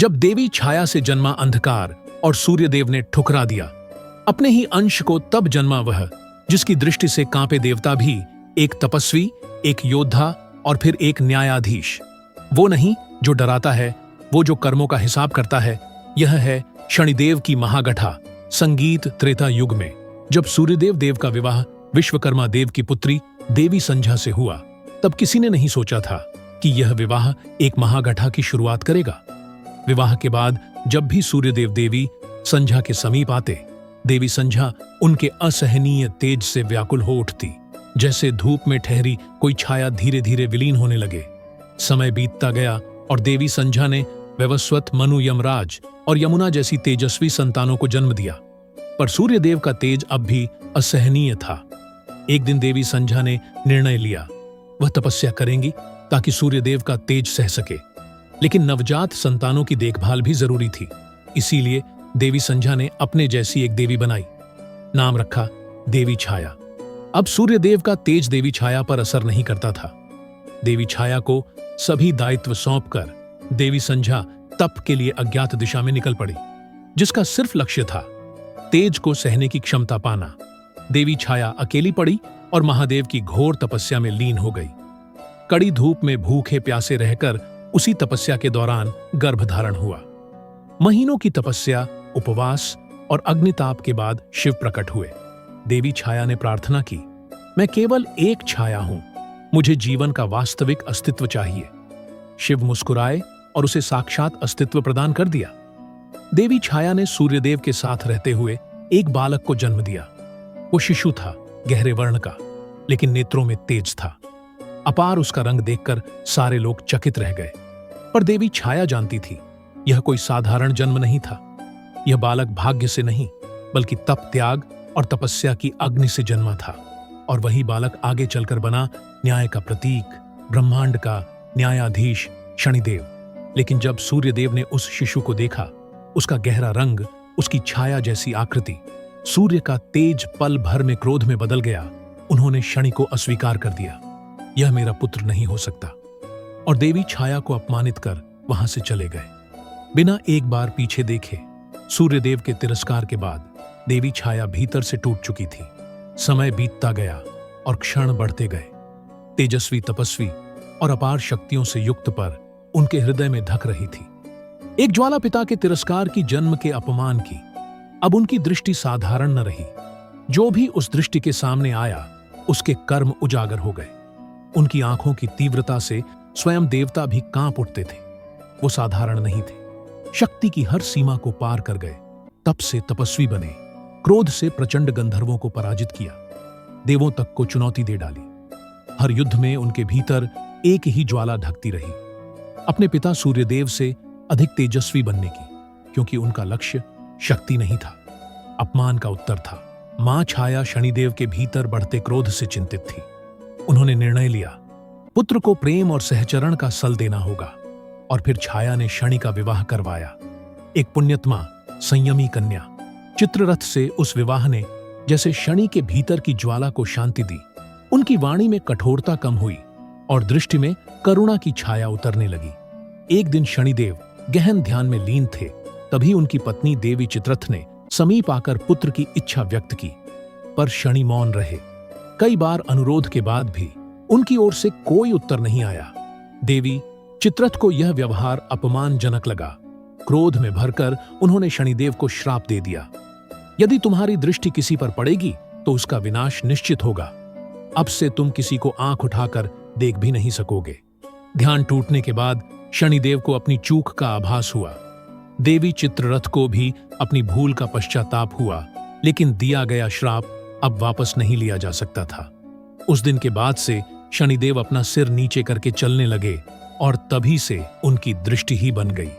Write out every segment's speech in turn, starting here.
जब देवी छाया से जन्मा अंधकार और सूर्यदेव ने ठुकरा दिया, अपने ही अंश को तब जन्मा वह जिसकी दृष्टि से कांपे देवता भी, एक तपस्वी, एक योद्धा और फिर एक न्यायाधीश। वो नहीं जो डराता है, वो जो कर्मों का हिसाब करता है। यह है शनिदेव की महागठा। संगीत त्रेता युग में जब सूर्यदेव देव का विवाह विश्वकर्मा देव की पुत्री देवी संध्या से हुआ, तब किसी ने नहीं सोचा था कि यह विवाह एक महागठा की शुरुआत करेगा। विवाह के बाद जब भी सूर्यदेव देवी संध्या के समीप आते, देवी संध्या उनके असहनीय तेज से व्याकुल हो उठती, जैसे धूप में ठहरी कोई छाया धीरे धीरे विलीन होने लगे। समय बीतता गया और देवी संध्या ने वैवस्वत, मनु, यमराज और यमुना जैसी तेजस्वी संतानों को जन्म दिया, पर सूर्यदेव का तेज अब भी असहनीय था। एक दिन देवी संध्या ने निर्णय लिया, वह तपस्या करेंगी ताकि सूर्यदेव का तेज सह सके। लेकिन नवजात संतानों की देखभाल भी जरूरी थी, इसीलिए देवी संध्या ने अपने जैसी एक देवी बनाई। नाम रखा देवी छाया। अब सूर्यदेव का तेज देवी छाया पर असर नहीं करता था। देवी छाया को सभी दायित्व सौंपकर देवी संध्या तप के लिए अज्ञात दिशा में निकल पड़ी, जिसका सिर्फ लक्ष्य था तेज को सहने की क्षमता पाना। देवी छाया अकेली पड़ी और महादेव की घोर तपस्या में लीन हो गई। कड़ी धूप में भूखे प्यासे रहकर उसी तपस्या के दौरान गर्भधारण हुआ। महीनों की तपस्या, उपवास और अग्निताप के बाद शिव प्रकट हुए। देवी छाया ने प्रार्थना की, मैं केवल एक छाया हूं, मुझे जीवन का वास्तविक अस्तित्व चाहिए। शिव मुस्कुराए और उसे साक्षात अस्तित्व प्रदान कर दिया। देवी छाया ने सूर्यदेव के साथ रहते हुए एक बालक को जन्म दिया। वो शिशु था, गहरे वर्ण का, लेकिन नेत्रों में तेज था। अपार उसका रंग देखकर सारे लोग चकित रह गए। पर देवी छाया जानती थी, यह कोई साधारण जन्म नहीं था। यह बालक भाग्य से नहीं, बल्कि तप, त्याग और तपस्या की अग्नि से जन्मा था। और वही बालक आगे चलकर बना न्याय का प्रतीक, ब्रह्मांड का न्यायाधीश शनिदेव। लेकिन जब सूर्यदेव ने उस शिशु को देखा, उसका गहरा रंग, उसकी छाया जैसी आकृति, सूर्य का तेज पल भर में क्रोध में बदल गया। उन्होंने शनि को अस्वीकार कर दिया, यह मेरा पुत्र नहीं हो सकता, और देवी छाया को अपमानित कर वहां से चले गए, बिना एक बार पीछे देखे। सूर्यदेव के तिरस्कार के बाद देवी छाया भीतर से टूट चुकी थी। समय बीतता गया और क्षण बढ़ते गए। तेजस्वी, तपस्वी और अपार शक्तियों से युक्त पर उनके हृदय में धक रही थी एक ज्वाला, पिता के तिरस्कार की, जन्म के अपमान की। अब उनकी दृष्टि साधारण न रही। जो भी उस दृष्टि के सामने आया, उसके कर्म उजागर हो गए। उनकी आंखों की तीव्रता से स्वयं देवता भी कांप उठते थे। वो साधारण नहीं थे, शक्ति की हर सीमा को पार कर गए। तप से तपस्वी बने, क्रोध से प्रचंड गंधर्वों को पराजित किया, देवों तक को चुनौती दे डाली। हर युद्ध में उनके भीतर एक ही ज्वाला धकती रही, अपने पिता सूर्यदेव से अधिक तेजस्वी बनने की, क्योंकि उनका लक्ष्य शक्ति नहीं था, अपमान का उत्तर था। मां छाया शनिदेव के भीतर बढ़ते क्रोध से चिंतित थी। उन्होंने निर्णय लिया, पुत्र को प्रेम और सहचरण का सल देना होगा। और फिर छाया ने शनि का विवाह करवाया। एक पुण्यत्मा, संयमी कन्या चित्ररथ से उस विवाह ने जैसे शनि के भीतर की ज्वाला को शांति दी। उनकी वाणी में कठोरता कम हुई और दृष्टि में करुणा की छाया उतरने लगी। एक दिन शनिदेव गहन ध्यान में लीन थे, तभी उनकी पत्नी देवी चित्ररथ ने समीप आकर पुत्र की इच्छा व्यक्त की, पर शनि मौन रहे। कई बार अनुरोध के बाद भी उनकी ओर से कोई उत्तर नहीं आया। देवी चित्ररथ को यह व्यवहार अपमानजनक लगा। क्रोध में भरकर उन्होंने शनिदेव को श्राप दे दिया, यदि तुम्हारी दृष्टि किसी पर पड़ेगी तो उसका विनाश निश्चित होगा। अब से तुम किसी को आंख उठाकर देख भी नहीं सकोगे। ध्यान टूटने के बाद शनिदेव को अपनी चूक का आभास हुआ। देवी चित्ररथ को भी अपनी भूल का पश्चाताप हुआ, लेकिन दिया गया श्राप अब वापस नहीं लिया जा सकता था। उस दिन के बाद से शनिदेव अपना सिर नीचे करके चलने लगे और तभी से उनकी दृष्टि ही बन गई।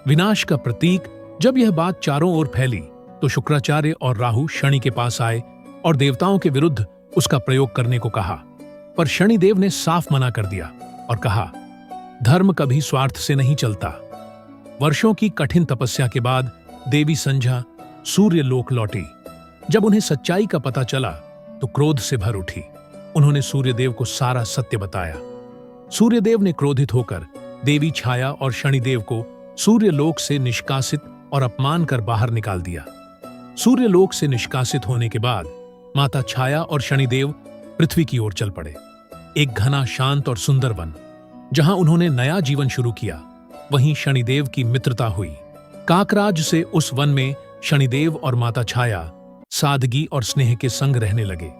विनाश का प्रतीक। जब यह बात चारों ओर फैली तो शुक्राचार्य और राहु शनि के पास आए और देवताओं के विरुद्ध उसका प्रयोग करने को कहा, पर शनिदेव ने साफ मना कर दिया और कहा, धर्म कभी स्वार्थ से नहीं चलता। वर्षों की कठिन तपस्या के बाद देवी संध्या सूर्य लोक लौटी। जब उन्हें सच्चाई का पता चला तो क्रोध से भर उठी। उन्होंने सूर्यदेव को सारा सत्य बताया। सूर्यदेव ने क्रोधित होकर देवी छाया और शनिदेव को सूर्यलोक से निष्कासित और अपमान कर बाहर निकाल दिया। सूर्यलोक से निष्कासित होने के बाद माता छाया और शनिदेव पृथ्वी की ओर चल पड़े। एक घना, शांत और सुंदर वन, जहां उन्होंने नया जीवन शुरू किया, वहीं शनिदेव की मित्रता हुई। काकराज से उस वन में शनिदेव और माता छाया सादगी और स्नेह के संग रहने लगे।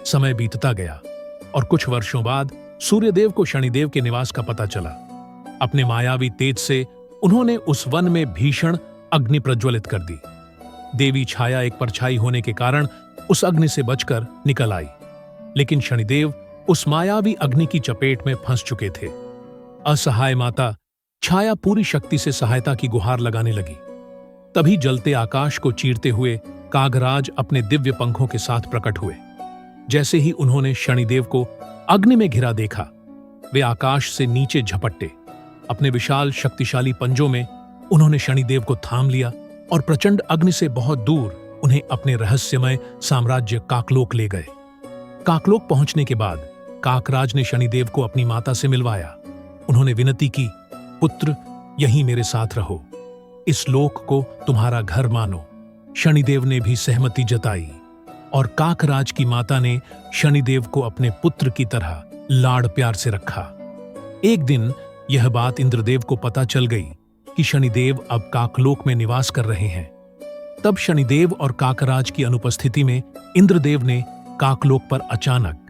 समय बीतता गया और कुछ वर्षों बाद सूर्यदेव को शनिदेव के निवास का पता चला। अपने मायावी तेज से उन्होंने उस वन में भीषण अग्नि प्रज्वलित कर दी। देवी छाया एक परछाई होने के कारण उस अग्नि से बचकर निकल आई, लेकिन शनिदेव उस मायावी अग्नि की चपेट में फंस चुके थे। असहाय माता छाया पूरी शक्ति से सहायता की गुहार लगाने लगी। तभी जलते आकाश को चीरते हुए कागराज अपने दिव्य पंखों के साथ प्रकट हुए। जैसे ही उन्होंने शनिदेव को अग्नि में घिरा देखा, वे आकाश से नीचे झपटे। अपने विशाल शक्तिशाली पंजों में उन्होंने शनिदेव को थाम लिया और प्रचंड अग्नि से बहुत दूर उन्हें अपने रहस्यमय साम्राज्य काकलोक ले गए। काकलोक पहुंचने के बाद काकराज ने शनिदेव को अपनी माता से मिलवाया। उन्होंने विनती की, पुत्र, यहीं मेरे साथ रहो, इस लोक को तुम्हारा घर मानो। शनिदेव ने भी सहमति जताई और काकराज की माता ने शनिदेव को अपने पुत्र की तरह लाड़ प्यार से रखा। एक दिन यह बात इंद्रदेव को पता चल गई कि शनिदेव अब काकलोक में निवास कर रहे हैं। तब शनिदेव और काकराज की अनुपस्थिति में इंद्रदेव ने काकलोक पर अचानक